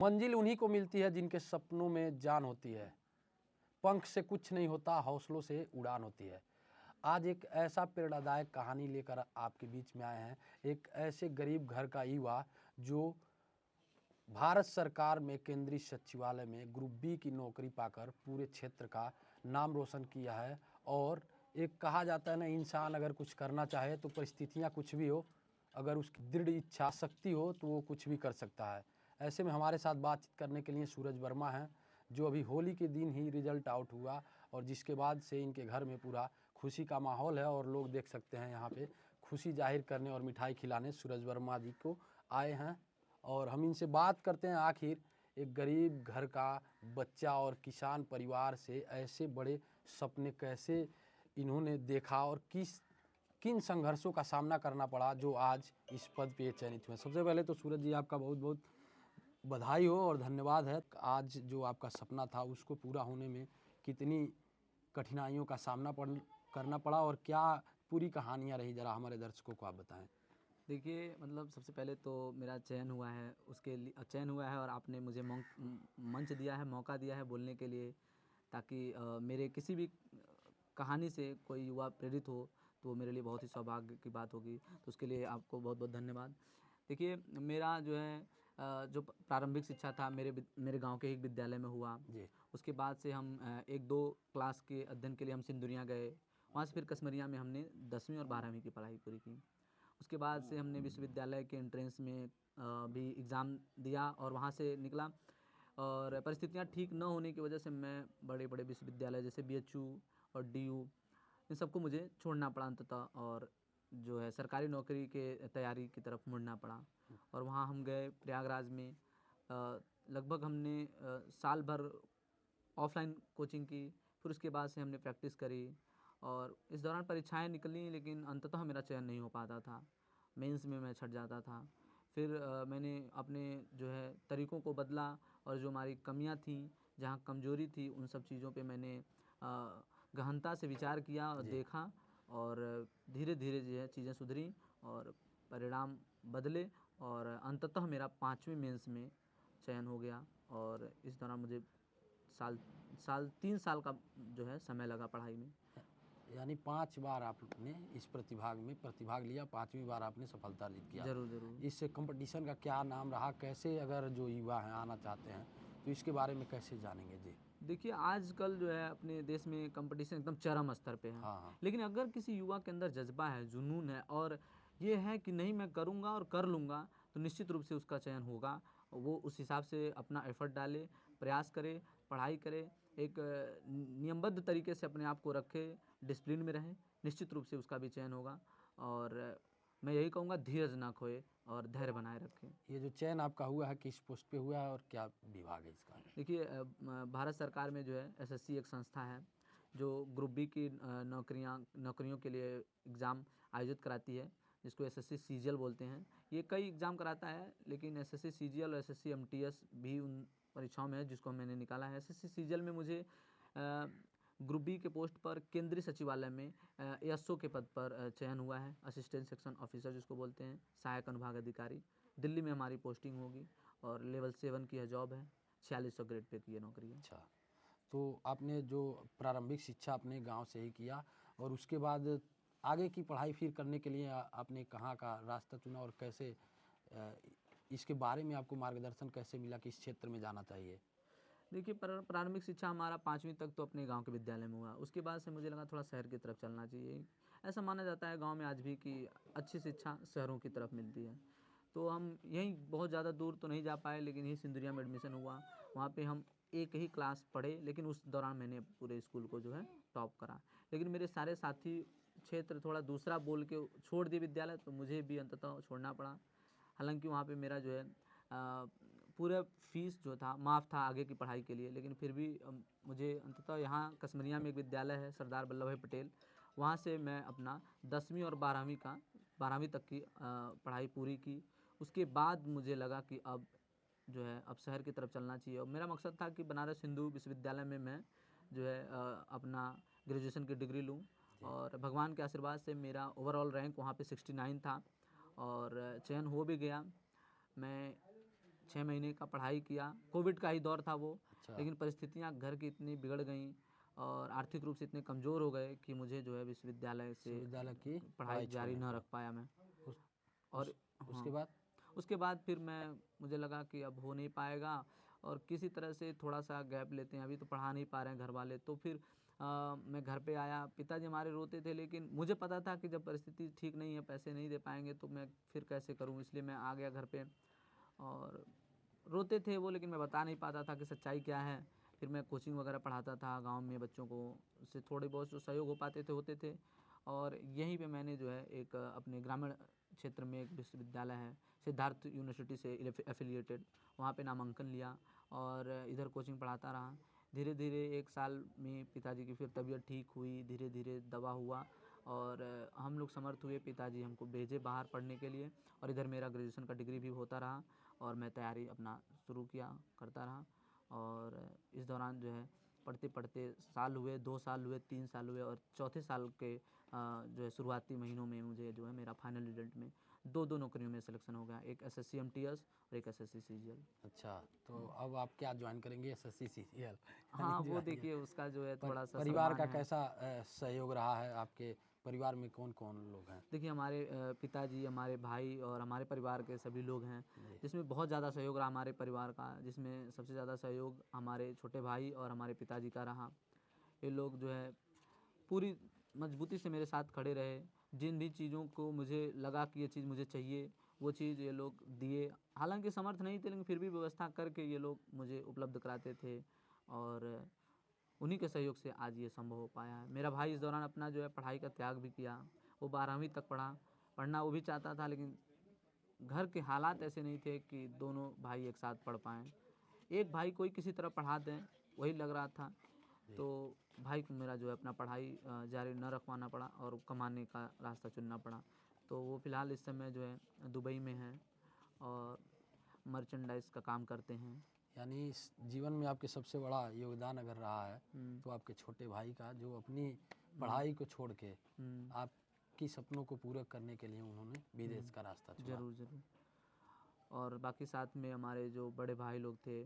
मंजिल उन्हीं को मिलती है जिनके सपनों में जान होती है। पंख से कुछ नहीं होता, हौसलों से उड़ान होती है। आज एक ऐसा प्रेरणादायक कहानी लेकर आपके बीच में आए हैं। एक ऐसे गरीब घर का युवा जो भारत सरकार में केंद्रीय सचिवालय में ग्रुप बी की नौकरी पाकर पूरे क्षेत्र का नाम रोशन किया है। और एक कहा जाता है ना, इंसान अगर कुछ करना चाहे तो परिस्थितियां कुछ भी हो, अगर उसकी दृढ़ इच्छा शक्ति हो तो वो कुछ भी कर सकता है। ऐसे में हमारे साथ बातचीत करने के लिए सूरज वर्मा हैं, जो अभी होली के दिन ही रिजल्ट आउट हुआ और जिसके बाद से इनके घर में पूरा खुशी का माहौल है। और लोग देख सकते हैं यहाँ पे खुशी जाहिर करने और मिठाई खिलाने सूरज वर्मा जी को आए हैं। और हम इनसे बात करते हैं, आखिर एक गरीब घर का बच्चा और किसान परिवार से ऐसे बड़े सपने कैसे इन्होंने देखा और किन संघर्षों का सामना करना पड़ा जो आज इस पद पे चयनित हुए। सबसे पहले तो सूरज जी आपका बहुत बहुत बधाई हो और धन्यवाद है। आज जो आपका सपना था उसको पूरा होने में कितनी कठिनाइयों का सामना करना पड़ा और क्या पूरी कहानियाँ रही, ज़रा हमारे दर्शकों को आप बताएं। देखिए, मतलब सबसे पहले तो मेरा चयन हुआ है, उसके लिए चयन हुआ है और आपने मुझे मंच दिया है, मौका दिया है बोलने के लिए, ताकि मेरे किसी भी कहानी से कोई युवा प्रेरित हो तो वो मेरे लिए बहुत ही सौभाग्य की बात होगी। तो उसके लिए आपको बहुत बहुत धन्यवाद। देखिए, मेरा जो है जो प्रारंभिक शिक्षा था मेरे गांव के एक विद्यालय में हुआ। जी। उसके बाद से हम 1-2 क्लास के अध्ययन के लिए हम सिंदुरिया गए। वहाँ से फिर कसमरिया में हमने 10वीं और 12वीं की पढ़ाई पूरी की। उसके बाद से हमने विश्वविद्यालय के एंट्रेंस में भी एग्ज़ाम दिया और वहाँ से निकला। और परिस्थितियाँ ठीक न होने की वजह से मैं बड़े बड़े विश्वविद्यालय जैसे BHU और DU इन सबको मुझे छोड़ना पड़ा अंततः, और जो है सरकारी नौकरी के तैयारी की तरफ मुड़ना पड़ा। और वहाँ हम गए प्रयागराज में, लगभग हमने साल भर ऑफलाइन कोचिंग की। फिर उसके बाद से हमने प्रैक्टिस करी और इस दौरान परीक्षाएं निकली, लेकिन अंततः मेरा चयन नहीं हो पाता था। मेंस में मैं छट जाता था। फिर मैंने अपने जो है तरीक़ों को बदला और जो हमारी कमियां थीं, जहां कमज़ोरी थी, उन सब चीज़ों पे मैंने गहनता से विचार किया और देखा, और धीरे धीरे जो है चीज़ें सुधरी और परिणाम बदले और अंततः मेरा 5वीं मेंस में चयन हो गया। और इस दौरान मुझे साल 3 साल का जो है समय लगा पढ़ाई में। यानी 5 बार आपने इस प्रतिभाग लिया, 5वीं बार आपने सफलता अर्जित किया। ज़रूर, ज़रूर। इस कंपटीशन का क्या नाम रहा? कैसे अगर जो युवा हैं आना चाहते हैं तो इसके बारे में कैसे जानेंगे? जी। देखिए, आजकल जो है अपने देश में कंपटीशन एकदम चरम स्तर पे है। हाँ, हाँ। लेकिन अगर किसी युवा के अंदर जज़्बा है, जुनून है और ये है कि नहीं मैं करूँगा और कर लूँगा, तो निश्चित रूप से उसका चयन होगा। वो उस हिसाब से अपना एफ़र्ट डाले, प्रयास करे, पढ़ाई करे, एक नियमबद्ध तरीके से अपने आप को रखे, डिसिप्लिन में रहें, निश्चित रूप से उसका भी चयन होगा। और मैं यही कहूँगा, धीरज ना खोए और धैर्य बनाए रखें। ये जो चयन आपका हुआ है किस पोस्ट पे हुआ है और क्या विभाग है इसका? देखिए, भारत सरकार में जो है SSC एक संस्था है जो ग्रुप बी की नौकरियों के लिए एग्ज़ाम आयोजित कराती है, जिसको SSC CGL बोलते हैं। ये कई एग्ज़ाम कराता है, लेकिन SSC CGL और SSC MTS भी उन परीक्षाओं में है जिसको मैंने निकाला है। SSC CGL में मुझे ग्रुप बी के पोस्ट पर केंद्रीय सचिवालय में ASO के पद पर चयन हुआ है, असिस्टेंट सेक्शन ऑफिसर जिसको बोलते हैं, सहायक अनुभाग अधिकारी। दिल्ली में हमारी पोस्टिंग होगी और लेवल 7 की यह जॉब है, 4600 ग्रेड पे की ये नौकरी है। अच्छा, तो आपने जो प्रारंभिक शिक्षा अपने गांव से ही किया और उसके बाद आगे की पढ़ाई फिर करने के लिए आपने कहाँ का रास्ता चुना और कैसे अ, इसके बारे में आपको मार्गदर्शन कैसे मिला कि इस क्षेत्र में जाना चाहिए? देखिए, प्रारंभिक शिक्षा हमारा 5वीं तक तो अपने गांव के विद्यालय में हुआ। उसके बाद से मुझे लगा थोड़ा शहर की तरफ चलना चाहिए। ऐसा माना जाता है गांव में आज भी कि अच्छी शिक्षा शहरों की तरफ मिलती है। तो हम यहीं बहुत ज़्यादा दूर तो नहीं जा पाए, लेकिन यहीं सिंदुरिया में एडमिशन हुआ। वहाँ पे हम एक ही क्लास पढ़े, लेकिन उस दौरान मैंने पूरे स्कूल को जो है टॉप करा। लेकिन मेरे सारे साथी क्षेत्र थोड़ा दूसरा बोल के छोड़ दिए विद्यालय, तो मुझे भी अंततः छोड़ना पड़ा। हालांकि वहाँ पे मेरा जो है पूरा फीस जो था माफ़ था आगे की पढ़ाई के लिए, लेकिन फिर भी मुझे अंततः यहाँ कसमरिया में एक विद्यालय है सरदार वल्लभ भाई पटेल, वहाँ से मैं अपना 10वीं और 12वीं तक की पढ़ाई पूरी की। उसके बाद मुझे लगा कि अब जो है अब शहर की तरफ चलना चाहिए और मेरा मकसद था कि बनारस हिंदू विश्वविद्यालय में मैं जो है अपना ग्रेजुएशन की डिग्री लूँ। और भगवान के आशीर्वाद से मेरा ओवरऑल रैंक वहाँ पे 69 था और चयन हो भी गया। मैं 6 महीने का पढ़ाई किया। कोविड का ही दौर था वो, अच्छा। लेकिन परिस्थितियाँ घर की इतनी बिगड़ गईं और आर्थिक रूप से इतने कमज़ोर हो गए कि मुझे जो है विश्वविद्यालय से विश्वविद्यालय की पढ़ाई जारी छोड़नी न पड़ी। रख पाया मैं। उस, और उस, उसके हाँ, बाद उसके बाद फिर मुझे लगा कि अब हो नहीं पाएगा और किसी तरह से थोड़ा-सा गैप लेते हैं, अभी तो पढ़ा नहीं पा रहे हैं घर वाले। तो फिर मैं घर पे आया, पिताजी हमारे रोते थे, लेकिन मुझे पता था कि जब परिस्थिति ठीक नहीं है, पैसे नहीं दे पाएँगे तो मैं फिर कैसे करूँ, इसलिए मैं आ गया घर पे। और रोते थे वो, लेकिन मैं बता नहीं पाता था कि सच्चाई क्या है। फिर मैं कोचिंग वगैरह पढ़ाता था गाँव में बच्चों को, उससे थोड़े बहुत जो सहयोग हो पाते थे होते थे। और यहीं पे मैंने जो है एक अपने ग्रामीण क्षेत्र में एक विश्वविद्यालय है, सिद्धार्थ यूनिवर्सिटी से एफिलिएटेड, वहाँ पे नामांकन लिया और इधर कोचिंग पढ़ाता रहा। धीरे धीरे 1 साल में पिताजी की फिर तबीयत ठीक हुई, धीरे धीरे दवा हुआ और हम लोग समर्थ हुए, पिताजी हमको भेजे बाहर पढ़ने के लिए और इधर मेरा ग्रेजुएशन का डिग्री भी होता रहा और मैं तैयारी अपना शुरू किया, करता रहा। और इस दौरान जो है पढ़ते-पढ़ते साल हुए, 2 साल हुए, 3 साल हुए और चौथे साल के जो है शुरुआती महीनों में मुझे जो है मेरा फाइनल रिजल्ट में 2-2 नौकरियों में सिलेक्शन हो गया, एक एसएससी एमटीएस और एक एसएससी सीजीएल। अच्छा, तो अब आप क्या ज्वाइन करेंगे? एसएससी सीजीएल हाँ, यानी जो वो है देखिए उसका जो है थोड़ा-सा परिवार सम्मान का है। कैसा सहयोग रहा है? आपके परिवार में कौन-कौन लोग हैं? देखिए हमारे पिताजी, हमारे भाई और हमारे परिवार के सभी लोग हैं, जी। जिसमें बहुत ज़्यादा सहयोग रहा हमारे परिवार का, जिसमें सबसे ज़्यादा सहयोग हमारे छोटे भाई और हमारे पिताजी का रहा। ये लोग जो है पूरी मजबूती से मेरे साथ खड़े रहे। जिन भी चीज़ों को मुझे लगा कि ये चीज़ मुझे चाहिए, वो चीज़ ये लोग दिए। हालाँकि समर्थ नहीं थे, लेकिन फिर भी व्यवस्था करके ये लोग मुझे उपलब्ध कराते थे और उन्हीं के सहयोग से आज ये संभव हो पाया है। मेरा भाई इस दौरान अपना जो है पढ़ाई का त्याग भी किया। वो 12वीं तक पढ़ा, पढ़ना वो भी चाहता था, लेकिन घर के हालात ऐसे नहीं थे कि दोनों भाई एक साथ पढ़ पाएँ। एक भाई कोई किसी तरह पढ़ा दें, वही लग रहा था। जी। तो भाई को मेरा जो है अपना पढ़ाई जारी न रखवाना पड़ा और कमाने का रास्ता चुनना पड़ा। तो वो फ़िलहाल इस समय जो है दुबई में हैं और मर्चेंडाइज़ का काम करते हैं। यानी इस जीवन में आपके सबसे बड़ा योगदान अगर रहा है, हुँ, तो आपके छोटे भाई का, जो अपनी हुँ, पढ़ाई को छोड़ के हुँ, आपकी सपनों को पूरा करने के लिए उन्होंने विदेश का रास्ता हुँ। चुना। ज़रूर, ज़रूर। और बाकी साथ में हमारे जो बड़े भाई लोग थे,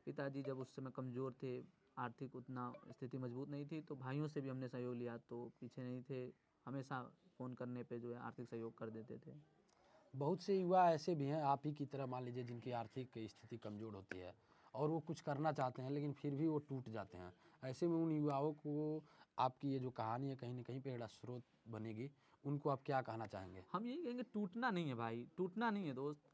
पिताजी जब उस समय कमज़ोर थे, आर्थिक उतना स्थिति मजबूत नहीं थी, तो भाइयों से भी हमने सहयोग लिया, तो पीछे नहीं थे, हमेशा फ़ोन करने पे जो है आर्थिक सहयोग कर देते थे। बहुत से युवा ऐसे भी हैं आप ही की तरह, मान लीजिए, जिनकी आर्थिक स्थिति कमज़ोर होती है और वो कुछ करना चाहते हैं, लेकिन फिर भी वो टूट जाते हैं। ऐसे में उन युवाओं को आपकी ये जो कहानी है कहीं न कहीं प्रेरणा स्रोत बनेगी। उनको आप क्या कहना चाहेंगे? हम यही कहेंगे टूटना नहीं है भाई, टूटना नहीं है दोस्त।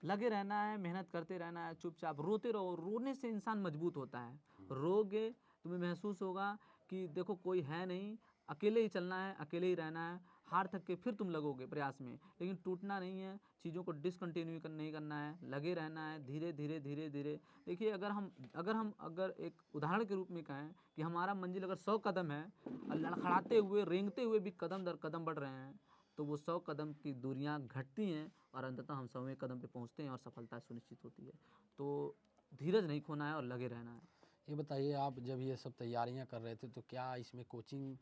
लगे रहना है, मेहनत करते रहना है, चुपचाप रोते रहो, रोने से इंसान मजबूत होता है। रोगे, तुम्हें महसूस होगा कि देखो कोई है नहीं, अकेले ही चलना है, अकेले ही रहना है, हार थक के फिर तुम लगोगे प्रयास में। लेकिन टूटना नहीं है, चीज़ों को डिसकंटिन्यू नहीं करना है, लगे रहना है, धीरे-धीरे, धीरे-धीरे। देखिए अगर एक उदाहरण के रूप में कहें कि हमारा मंजिल अगर 100 कदम है और लड़खड़ाते हुए, रेंगते हुए भी कदम दर कदम बढ़ रहे हैं, तो वो 100 कदम की दूरियाँ घटती हैं और अंततः हम 100वें कदम पे पहुँचते हैं और सफलता सुनिश्चित होती है। तो धीरज नहीं खोना है और लगे रहना है। ये बताइए, आप जब ये सब तैयारियाँ कर रहे थे, तो क्या इसमें कोचिंग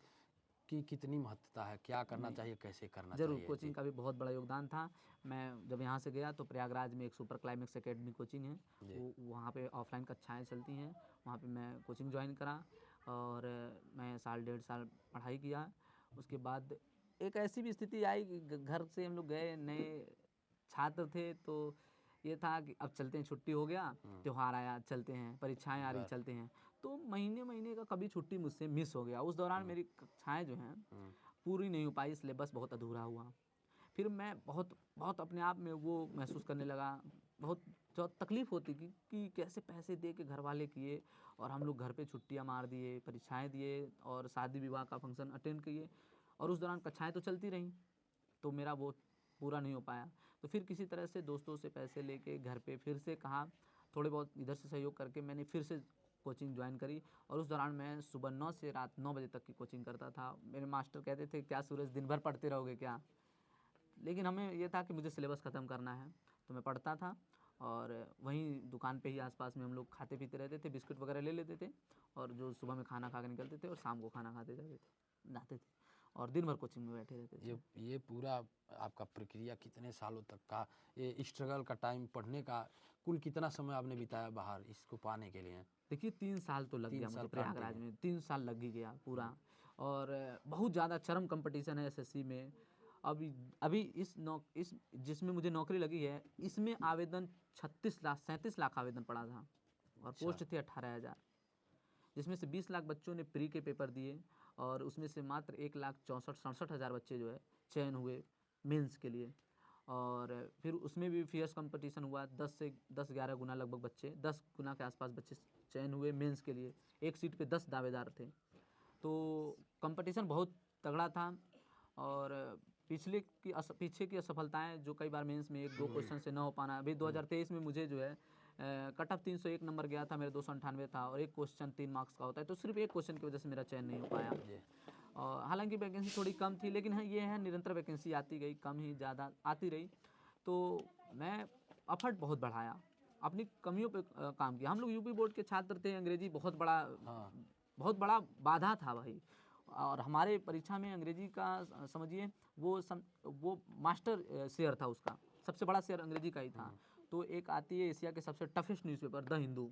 की कितनी महत्वता है? क्या करना नहीं, चाहिए, कैसे करना ज़रूर चाहिए? जी। कोचिंग का भी बहुत बड़ा योगदान था। मैं जब यहाँ से गया तो प्रयागराज में एक सुपर क्लाइमेक्स अकेडमी कोचिंग है। जी। वो वहाँ पे ऑफ़लाइन कक्षाएँ चलती हैं। वहाँ पे मैं कोचिंग जॉइन करा और मैं साल डेढ़ साल पढ़ाई किया। उसके बाद एक ऐसी भी स्थिति आई कि घर से हम लोग गए, नए छात्र थे, तो ये था कि अब चलते हैं, छुट्टी हो गया, त्योहार आया, चलते हैं, परीक्षाएँ आ रही, घर। चलते हैं। तो महीने-महीने का कभी छुट्टी मुझसे मिस हो गया। उस दौरान मेरी कक्षाएँ जो हैं हुँ। पूरी नहीं हो पाई, सिलेबस बहुत अधूरा हुआ। फिर मैं बहुत बहुत अपने आप में वो महसूस करने लगा, बहुत जो तकलीफ़ होती कि कैसे पैसे दे के घरवाले किए और हम लोग घर पे छुट्टियाँ मार दिए, परीक्षाएँ दिए और शादी-विवाह का फंक्शन अटेंड किए और उस दौरान कक्षाएँ तो चलती रहीं, तो मेरा वो पूरा नहीं हो पाया। तो फिर किसी तरह से दोस्तों से पैसे लेके घर पे फिर से कहा, थोड़े बहुत इधर से सहयोग करके मैंने फिर से कोचिंग जॉइन करी और उस दौरान मैं सुबह 9 से रात 9 बजे तक की कोचिंग करता था। मेरे मास्टर कहते थे, "क्या सूरज दिन भर पढ़ते रहोगे क्या?" लेकिन हमें ये था कि मुझे सिलेबस ख़त्म करना है, तो मैं पढ़ता था और वहीं दुकान पे ही आस-पास में हम लोग खाते-पीते रहते थे, बिस्किट वगैरह ले लेते थे और जो सुबह में खाना खा के निकलते थे और शाम को खाना खाते जाते थे, जाते थे। और दिन भर कोचिंग में बैठे रहते थे। ये पूरा आपका प्रक्रिया कितने सालों तक का, ये स्ट्रगल का टाइम, पढ़ने का कुल कितना समय आपने बिताया बाहर इसको पाने के लिए? देखिए 3 साल तो लग 3 गया साल मुझे प्रयागराज कंटिन्यू। में, 3 साल लग ही गया पूरा। और बहुत ज़्यादा चरम कंपटीशन है एसएससी में। अभी अभी इस जिसमें मुझे नौकरी लगी है, इसमें आवेदन 37 लाख आवेदन पड़ा था और पोस्ट थे 18,000, जिसमें से 20 लाख बच्चों ने प्री के पेपर दिए और उसमें से मात्र 1,64,67,000 बच्चे जो है चयन हुए मेंस के लिए। और फिर उसमें भी फियर्स कंपटीशन हुआ, 10 से 11 गुना लगभग बच्चे, 10 गुना के आसपास बच्चे चयन हुए मेंस के लिए। एक सीट पे 10 दावेदार थे, तो कंपटीशन बहुत तगड़ा था। और पीछे की असफलताएं जो कई बार मेंस में 1-2 क्वेश्चन से न हो पाना। अभी 2023 में मुझे जो है कट ऑफ 301 नंबर गया था, मेरा 298 था और एक क्वेश्चन 3 मार्क्स का होता है, तो सिर्फ एक क्वेश्चन की वजह से मेरा चयन नहीं हो पाया। और हालांकि वैकेंसी थोड़ी कम थी, लेकिन हाँ ये है निरंतर वैकेंसी आती गई, कम ही ज़्यादा आती रही। तो मैं एफर्ट बहुत बढ़ाया, अपनी कमियों पे काम किया। हम लोग यूपी बोर्ड के छात्र थे, अंग्रेजी बहुत बड़ा बाधा था भाई। और हमारे परीक्षा में अंग्रेजी का समझिए वो मास्टर शेयर था, उसका सबसे बड़ा शेयर अंग्रेजी का ही था। तो एक आती है एशिया के सबसे टफेस्ट न्यूज़पेपर द हिंदू,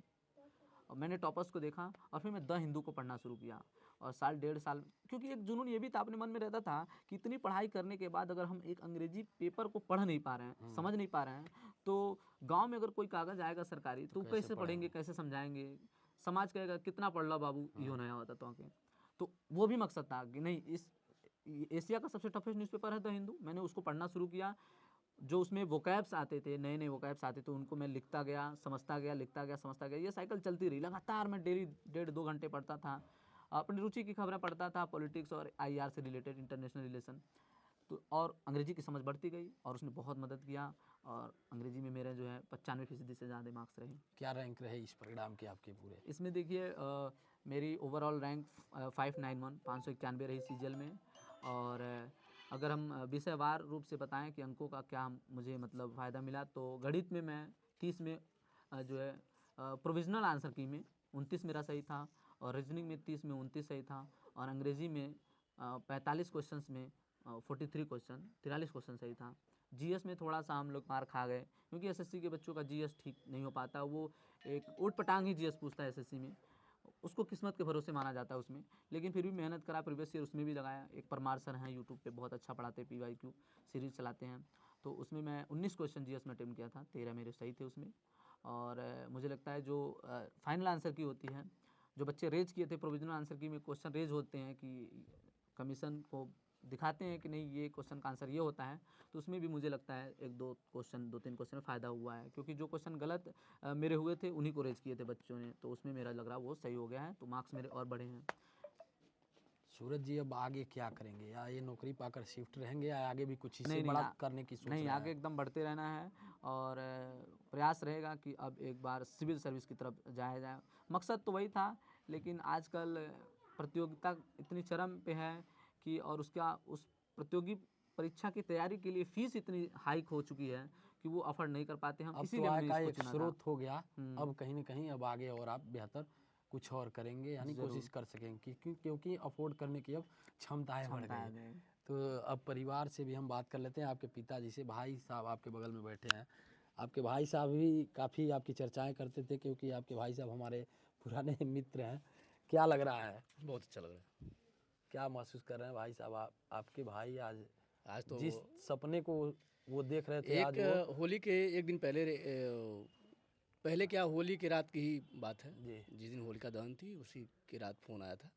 और मैंने टॉपर्स को देखा और फिर मैं द हिंदू को पढ़ना शुरू किया। और 1.5 साल, क्योंकि एक जुनून ये भी था अपने मन में रहता था कि इतनी पढ़ाई करने के बाद अगर हम एक अंग्रेजी पेपर को पढ़ नहीं पा रहे हैं, समझ नहीं पा रहे हैं, तो गांव में अगर कोई कागज़ आएगा सरकारी तो कैसे पढ़ेंगे, कैसे समझाएंगे? समाज कहेगा कितना पढ़ लो बाबू, यो नया होता तो वो भी मकसद था कि नहीं, इस एशिया का सबसे टफेस्ट न्यूज़पेपर है द हिंदू, मैंने उसको पढ़ना शुरू किया। जो उसमें वोकैब्स आते थे, नए नए वोकैब्स आते थे, उनको मैं लिखता गया, समझता गया, लिखता गया, समझता गया। ये साइकिल चलती रही लगातार। मैं डेली 1.5-2 घंटे पढ़ता था, अपनी रुचि की खबरें पढ़ता था, पॉलिटिक्स और आईआर से रिलेटेड, इंटरनेशनल रिलेशन। तो और अंग्रेजी की समझ बढ़ती गई और उसने बहुत मदद किया। और अंग्रेजी में मेरे जो है 95% से ज़्यादा मार्क्स रहे। क्या रैंक रहे इस परिणाम के आपके पूरे? इसमें देखिए मेरी ओवरऑल रैंक 591 रही सीजीएल में। और अगर हम विषयवार रूप से बताएं कि अंकों का क्या मुझे मतलब फ़ायदा मिला, तो गणित में मैं 30 में जो है प्रोविज़नल आंसर की में 29 मेरा सही था, और रीजनिंग में 30 में 29 सही था, और अंग्रेज़ी में 45 क्वेश्चंस में 43 क्वेश्चन सही था। जीएस में थोड़ा सा हम लोग मार खा गए, क्योंकि एसएससी के बच्चों का जीएस ठीक नहीं हो पाता। वो एक ऊट पटांग ही जीएस पूछता है एसएससी में, उसको किस्मत के भरोसे माना जाता है उसमें। लेकिन फिर भी मेहनत करा, प्रीवियस ईयर उसमें भी लगाया। एक परमार सर हैं यूट्यूब पे, बहुत अच्छा पढ़ाते, PYQ सीरीज़ चलाते हैं, तो उसमें मैं 19 क्वेश्चन जीएस में अटेम्प्ट किया था, 13 मेरे सही थे उसमें। और मुझे लगता है जो फाइनल आंसर की होती है, जो बच्चे रेज किए थे प्रोविजनल आंसर की में, क्वेश्चन रेज होते हैं कि कमीशन को दिखाते हैं कि नहीं ये क्वेश्चन का आंसर ये होता है, तो उसमें भी मुझे लगता है 2-3 क्वेश्चन में फ़ायदा हुआ है, क्योंकि जो क्वेश्चन गलत मेरे हुए थे उन्हीं को रेज किए थे बच्चों ने, तो उसमें मेरा लग रहा वो सही हो गया है, तो मार्क्स मेरे और बढ़े हैं। सूरज जी अब आगे क्या करेंगे, या ये नौकरी पाकर शिफ्ट रहेंगे, या आगे भी कुछ इससे नहीं बड़ा करने की सोच नहीं, रहे आगे हैं? एकदम बढ़ते रहना है। और प्रयास रहेगा कि अब एक बार सिविल सर्विस की तरफ जाया जाए। मकसद तो वही था, लेकिन आजकल प्रतियोगिता इतनी चरम पे है कि, और उस प्रतियोगी परीक्षा की तैयारी के लिए फ़ीस इतनी हाइक हो चुकी है कि वो अफोर्ड नहीं कर पाते हम, अब तो इसीलिए आय हमने का इसको एक चुना था। स्रोत हो गया, अब कहीं ना कहीं अब आगे और आप बेहतर कुछ और करेंगे, यानी कोशिश कर सकेंगे, क्योंकि अफोर्ड करने की अब क्षमताएं बढ़ गई हैं। तो अब परिवार से भी हम बात कर लेते हैं, आपके पिताजी से। भाई साहब आपके बगल में बैठे हैं, आपके भाई साहब भी काफ़ी आपकी चर्चाएं करते थे, क्योंकि आपके भाई साहब हमारे पुराने मित्र हैं। क्या लग रहा है? बहुत अच्छा लग रहा है। क्या महसूस कर रहे हैं भाई साहब? आपके भाई आज तो जिस सपने को वो देख रहे थे, आज एक वो होली के एक दिन पहले क्या, होली की रात की ही बात है। जी जिस दिन होलिका दहन थी उसी की रात फ़ोन आया था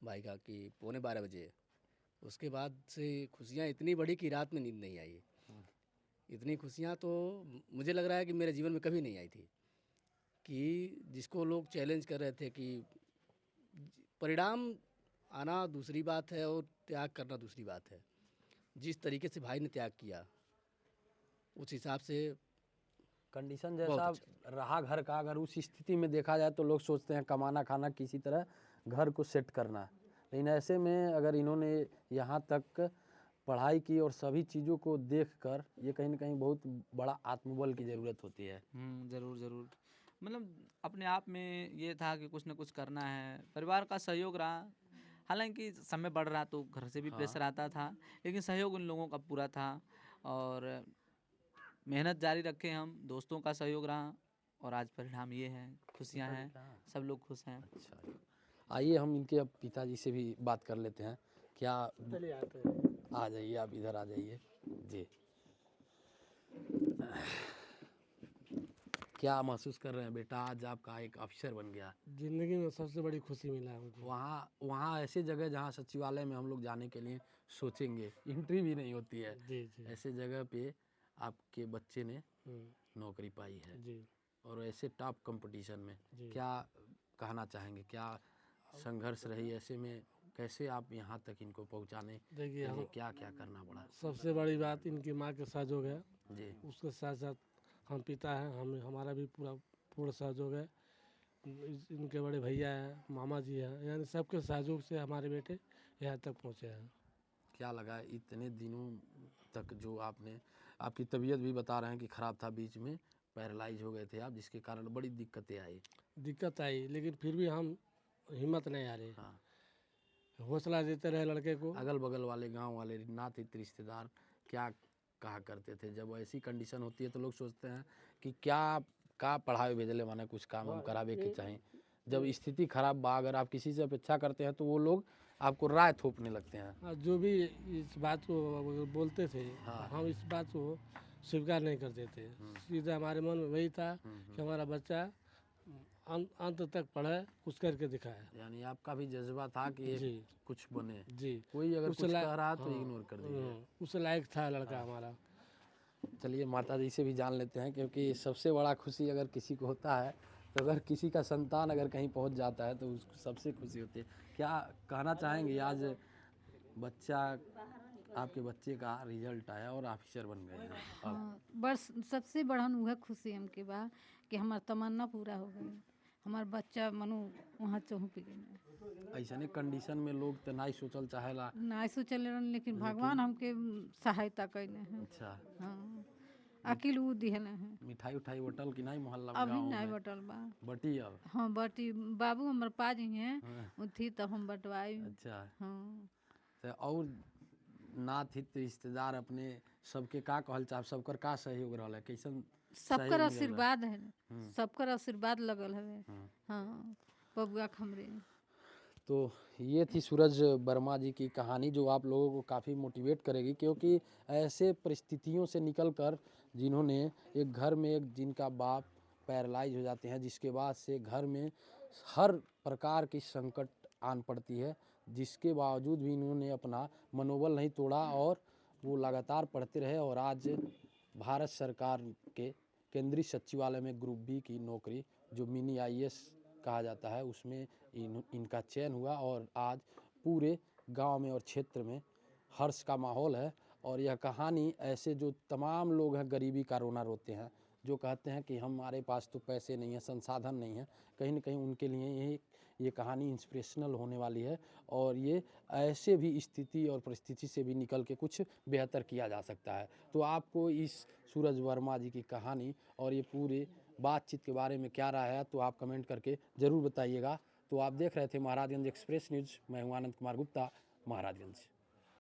भाई का कि 11:45 बजे है। उसके बाद से खुशियाँ इतनी बढ़ी कि रात में नींद नहीं आई। इतनी खुशियाँ तो मुझे लग रहा है कि मेरे जीवन में कभी नहीं आई थी, कि जिसको लोग चैलेंज कर रहे थे कि परिणाम आना दूसरी बात है और त्याग करना दूसरी बात है। जिस तरीके से भाई ने त्याग किया, उस हिसाब से कंडीशन बहुत जैसा अच्छा। रहा घर का, अगर उस स्थिति में देखा जाए तो लोग सोचते हैं कमाना खाना किसी तरह घर को सेट करना, लेकिन ऐसे में अगर इन्होंने यहाँ तक पढ़ाई की और सभी चीज़ों को देखकर, ये कहीं ना कहीं बहुत बड़ा आत्मबल की ज़रूरत होती है। ज़रूर मतलब अपने आप में ये था कि कुछ ना कुछ करना है, परिवार का सहयोग रहा। हालांकि समय बढ़ रहा तो घर से भी हाँ। प्रेशर आता था, लेकिन सहयोग उन लोगों का पूरा था और मेहनत जारी रखे हम, दोस्तों का सहयोग रहा और आज परिणाम ये है, खुशियाँ हैं, सब लोग खुश हैं। अच्छा, आइए हम इनके अब पिताजी से भी बात कर लेते हैं। क्या चलिए आते हैं। आ जाइए, आप इधर आ जाइए जी। क्या महसूस कर रहे हैं बेटा, आज आपका एक अफसर बन गया? जिंदगी में सबसे बड़ी खुशी मिला है मुझे। वहाँ वहाँ ऐसी जगह जहाँ सचिवालय में हम लोग जाने के लिए सोचेंगे, एंट्री भी नहीं होती है, जी जी ऐसे जगह पे आपके बच्चे ने हम्म, नौकरी पाई है जी और ऐसे टॉप कंपटीशन में जी। क्या कहना चाहेंगे? क्या संघर्ष रही ऐसे में, कैसे आप यहाँ तक इनको पहुँचाने देखिए के हम लिए क्या क्या करना पड़ा? सबसे बड़ी बात इनकी माँ के सहयोग है, जी उसके साथ साथ हम पिता हैं, हम हमारा भी पूर्ण सहयोग है। इनके बड़े भैया हैं, मामा जी हैं, यानी सबके सहयोग से हमारे बेटे यहाँ तक पहुँचे हैं। क्या लगा इतने दिनों तक जो आपने, आपकी तबीयत भी बता रहे हैं कि ख़राब था, बीच में पैरालाइज हो गए थे आप, जिसके कारण बड़ी दिक्कतें आई? दिक्कत आई लेकिन फिर भी हम हिम्मत नहीं हारे, हाँ, हौसला देते रहे लड़के को। अगल बगल वाले गांव वाले नात हित रिश्तेदार क्या कहा करते थे जब ऐसी कंडीशन होती है? तो लोग सोचते हैं कि क्या का पढ़ावे भेजले, माने कुछ काम हम करावे के चाहें। जब स्थिति खराब बा, अगर आप किसी से अपेक्षा करते हैं तो वो लोग आपको राय थोपने लगते हैं। हाँ, जो भी इस बात को बोलते थे, हाँ। हम इस बात को स्वीकार नहीं करते थे। सीधा हमारे मन में वही था कि हमारा बच्चा अंत तक पढ़े, कुछ करके दिखाए। यानी आपका भी जज्बा था कि जी एक कुछ बने, जी। कोई अगर उस कुछ ला- कह रहा है तो हाँ, इग्नोर कर दीजिए। उस लायक था लड़का हमारा। चलिए माता जी से भी जान लेते हैं, क्योंकि सबसे बड़ा खुशी अगर किसी को होता है तो अगर किसी का संतान अगर कहीं पहुंच जाता है तो उसको सबसे खुशी होती है। क्या कहना चाहेंगे? आज बच्चा, आपके बच्चे का रिजल्ट आया और ऑफिसर बन गए हैं। अब हाँ, बस सबसे बड़हन उहे खुशी हमके बा कि हमार तमन्ना पूरा हो गई, हमार बच्चा मनु वहाँ चौंक गए। ऐसने कंडीशन में लोग तो नहीं सोचल चाहेला। ना सोचल रहन, लेकिन भगवान हमके सहायता कैले हैं। अच्छा, हाँ, अकिल ऊ दिहले हैं। मिठाई उठाई बटल कि नहीं मोहल्ला अभी गाँव नहीं में? बटल बा। बटी अब? हाँ बटी, बाबू हमर पाजी हैं, हाँ। उथी तब हम बटवाई। अच्छा, हाँ, तो और नाथ हित रिश्तेदार अपने सबके का कहल चाह, सबकर का सहयोग रहल है? कैसन सबकर सहयोग मिलल बा? आशीर्वाद है, सबकर आशीर्वाद लगल हवे। हाँ, बबुआ खमरे। तो ये थी सूरज वर्मा जी की कहानी, जो आप लोगों को काफ़ी मोटिवेट करेगी, क्योंकि ऐसे परिस्थितियों से निकलकर जिन्होंने एक घर में, एक जिनका बाप पैरालाइज हो जाते हैं, जिसके बाद से घर में हर प्रकार की संकट आन पड़ती है, जिसके बावजूद भी इन्होंने अपना मनोबल नहीं तोड़ा और वो लगातार पढ़ते रहे और आज भारत सरकार के केंद्रीय सचिवालय में ग्रुप बी की नौकरी, जो मिनी IAS कहा जाता है, उसमें इनका चयन हुआ और आज पूरे गांव में और क्षेत्र में हर्ष का माहौल है। और यह कहानी ऐसे जो तमाम लोग हैं गरीबी का रोना रोते हैं, जो कहते हैं कि हमारे पास तो पैसे नहीं है, संसाधन नहीं है, कहीं ना कहीं उनके लिए ये कहानी इंस्पिरेशनल होने वाली है और ये ऐसे भी स्थिति और परिस्थिति से भी निकल के कुछ बेहतर किया जा सकता है। तो आपको इस सूरज वर्मा जी की कहानी और ये पूरे बातचीत के बारे में क्या राय है, तो आप कमेंट करके ज़रूर बताइएगा। तो आप देख रहे थे महाराजगंज एक्सप्रेस न्यूज़, मैं हूं आनंद कुमार गुप्ता, महाराजगंज।